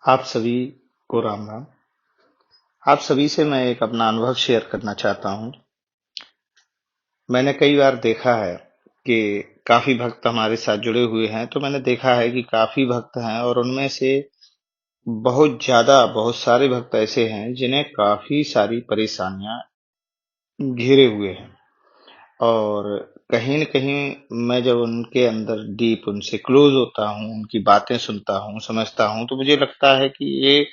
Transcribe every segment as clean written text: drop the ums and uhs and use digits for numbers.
आप सभी को राम राम। आप सभी से मैं एक अपना अनुभव शेयर करना चाहता हूँ। मैंने कई बार देखा है कि काफी भक्त हमारे साथ जुड़े हुए हैं, तो मैंने देखा है कि काफी भक्त हैं और उनमें से बहुत सारे भक्त ऐसे हैं जिन्हें काफी सारी परेशानियां घेरे हुए हैं। और कहीं न कहीं मैं जब उनके अंदर डीप उनसे क्लोज होता हूँ, उनकी बातें सुनता हूँ, समझता हूँ, तो मुझे लगता है कि ये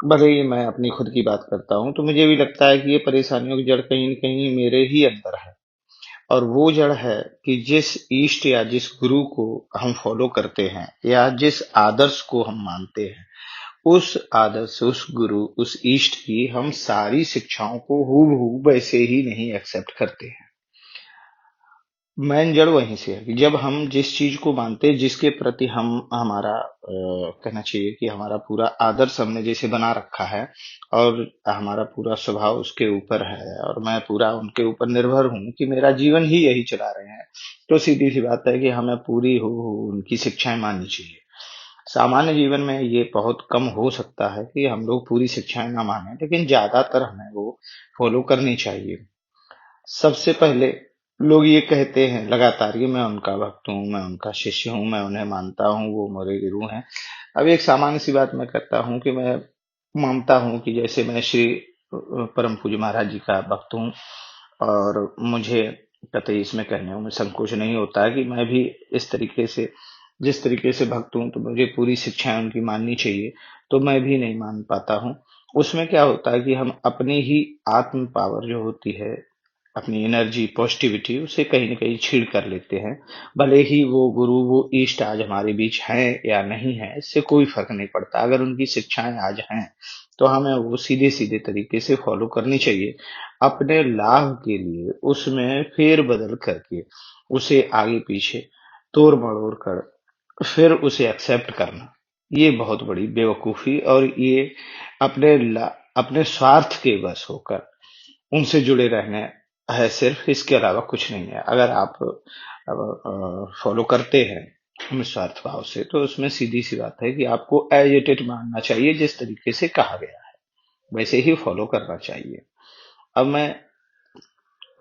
भले ही मैं अपनी खुद की बात करता हूँ, तो मुझे भी लगता है कि ये परेशानियों की जड़ कहीं न कहीं मेरे ही अंदर है। और वो जड़ है कि जिस इष्ट या जिस गुरु को हम फॉलो करते हैं या जिस आदर्श को हम मानते हैं, उस आदर्श, उस गुरु, उस इष्ट की हम सारी शिक्षाओं को हूबहू वैसे ही नहीं एक्सेप्ट करते हैं। मेन जड़ वहीं से है कि जब हम जिस चीज को मानते हैं, जिसके प्रति हम हमारा कहना चाहिए कि हमारा पूरा आदर्श हमने जैसे बना रखा है और हमारा पूरा स्वभाव उसके ऊपर है और मैं पूरा उनके ऊपर निर्भर हूँ कि मेरा जीवन ही यही चला रहे हैं, तो सीधी सी बात है कि हमें पूरी हो उनकी शिक्षाएं माननी चाहिए। सामान्य जीवन में ये बहुत कम हो सकता है कि हम लोग पूरी शिक्षाएं ना माने, लेकिन ज्यादातर हमें वो फॉलो करनी चाहिए। सबसे पहले लोग ये कहते हैं लगातार कि मैं उनका भक्त हूँ, मैं उनका शिष्य हूँ, मैं उन्हें मानता हूँ, वो मेरे गुरु हैं। अब एक सामान्य सी बात मैं करता हूँ कि मैं मानता हूँ कि जैसे मैं श्री परम पूज्य महाराज जी का भक्त हूँ और मुझे कतई इसमें कहने में संकोच नहीं होता है कि मैं भी इस तरीके से जिस तरीके से भक्त हूँ तो मुझे पूरी शिक्षाएं उनकी माननी चाहिए, तो मैं भी नहीं मान पाता हूँ। उसमें क्या होता है कि हम अपनी ही आत्म पावर जो होती है, अपनी एनर्जी, पॉजिटिविटी उसे कहीं न कहीं छीड़ कर लेते हैं। भले ही वो गुरु, वो इष्ट आज हमारे बीच हैं या नहीं है, इससे कोई फ़र्क नहीं पड़ता। अगर उनकी शिक्षाएँ आज हैं, तो हमें वो सीधे-सीधे तरीके से फ़ॉलो करनी चाहिए। अपने लाभ के लिए उसमें फेर-बदल करके, उसे आगे-पीछे, तोड़-मरोड़ कर फिर उसे एक्सेप्ट करना, ये बहुत बड़ी बेवकूफ़ी और ये अपने अपने स्वार्थ के वश होकर उनसे जुड़े रहने है सिर्फ, इसके अलावा कुछ नहीं है। अगर आप फॉलो करते हैं निस्वार्थ भाव से, तो उसमें सीधी सी बात है कि आपको एज इट इट मानना चाहिए, जिस तरीके से कहा गया है वैसे ही फॉलो करना चाहिए। अब मैं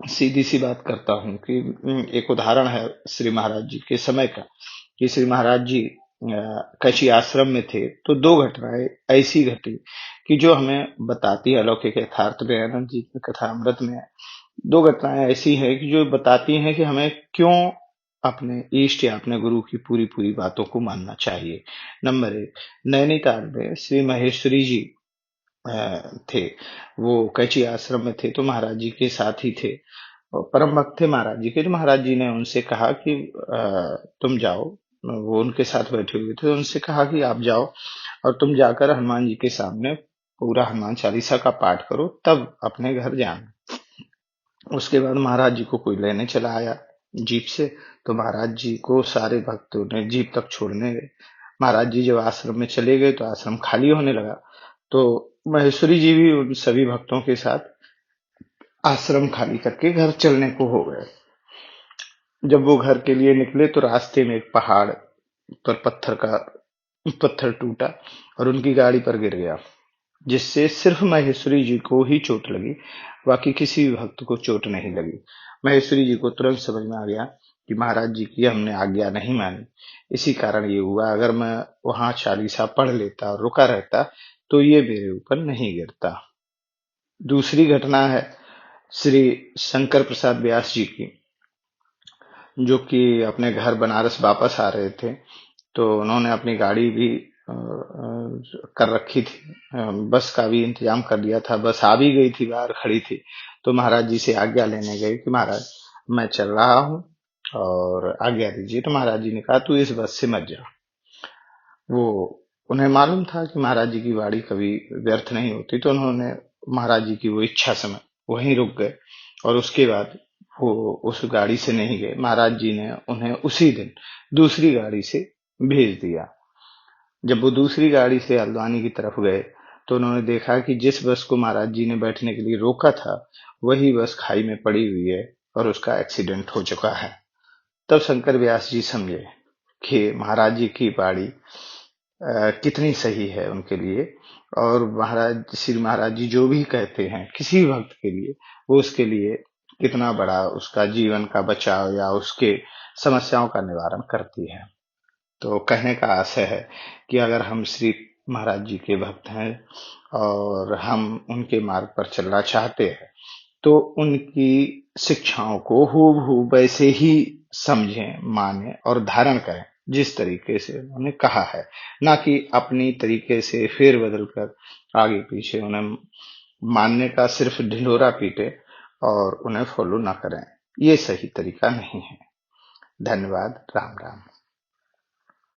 सीधी सी बात करता हूँ कि एक उदाहरण है श्री महाराज जी के समय का कि श्री महाराज जी कच्छी आश्रम में थे, तो दो घटनाएं ऐसी घटी कि जो हमें बताती है अलौकिक यथार्थ दयानंद जी की कथा अमृत में। दो घटनाएं ऐसी हैं कि जो बताती हैं कि हमें क्यों अपने इष्ट या अपने गुरु की पूरी पूरी बातों को मानना चाहिए। नंबर एक, नैनीताल में श्री महेश्वरी जी थे। वो कैची आश्रम में थे, तो महाराज जी के साथ ही थे और परम भक्त थे महाराज जी के। तो महाराज जी ने उनसे कहा कि तुम जाओ। वो उनके साथ बैठे हुए थे, तो उनसे कहा कि आप जाओ और तुम जाकर हनुमान जी के सामने पूरा हनुमान चालीसा का पाठ करो, तब अपने घर जाना। उसके बाद महाराज जी को कोई लेने चला आया जीप से, तो महाराज जी को सारे भक्तों ने जीप तक छोड़ने गए। महाराज जी जब आश्रम में चले गए तो आश्रम खाली होने लगा, तो महेश्वरी जी भी उन सभी भक्तों के साथ आश्रम खाली करके घर चलने को हो गए। जब वो घर के लिए निकले तो रास्ते में एक पहाड़ पर पत्थर टूटा और उनकी गाड़ी पर गिर गया, जिससे सिर्फ महेश्वरी जी को ही चोट लगी, बाकी किसी भी भक्त को चोट नहीं लगी। महेश्वरी जी को तुरंत समझ में आ गया कि महाराज जी की हमने आज्ञा नहीं मानी, इसी कारण ये हुआ। अगर मैं वहां चालीसा पढ़ लेता और रुका रहता तो ये मेरे ऊपर नहीं गिरता। दूसरी घटना है श्री शंकर प्रसाद व्यास जी की, जो कि अपने घर बनारस वापस आ रहे थे, तो उन्होंने अपनी गाड़ी भी कर रखी थी। बस का भी इंतजाम कर लिया था, बस आ भी गई थी, बाहर खड़ी थी। तो महाराज जी से आज्ञा लेने गए कि महाराज मैं चल रहा हूँ और आज्ञा दीजिए। तो महाराज जी ने कहा तू इस बस से मत जा। वो उन्हें मालूम था कि महाराज जी की वाणी कभी व्यर्थ नहीं होती, तो उन्होंने महाराज जी की वो इच्छा समय वहीं रुक गए और उसके बाद वो उस गाड़ी से नहीं गए। महाराज जी ने उन्हें उसी दिन दूसरी गाड़ी से भेज दिया। जब वो दूसरी गाड़ी से हल्द्वानी की तरफ गए, तो उन्होंने देखा कि जिस बस को महाराज जी ने बैठने के लिए रोका था, वही बस खाई में पड़ी हुई है और उसका एक्सीडेंट हो चुका है। तब शंकर व्यास जी समझे कि महाराज जी की वाणी कितनी सही है उनके लिए। और श्री महाराज जी जो भी कहते हैं किसी भक्त के लिए, वो उसके लिए कितना बड़ा उसका जीवन का बचाव या उसके समस्याओं का निवारण करती है। तो कहने का आशय है कि अगर हम श्री महाराज जी के भक्त हैं और हम उनके मार्ग पर चलना चाहते हैं, तो उनकी शिक्षाओं को हूबहू वैसे ही समझें, मानें और धारण करें जिस तरीके से उन्होंने कहा है, ना कि अपनी तरीके से फेर बदल कर आगे पीछे उन्हें मानने का सिर्फ ढिंढोरा पीटे और उन्हें फॉलो ना करें। ये सही तरीका नहीं है। धन्यवाद। राम राम।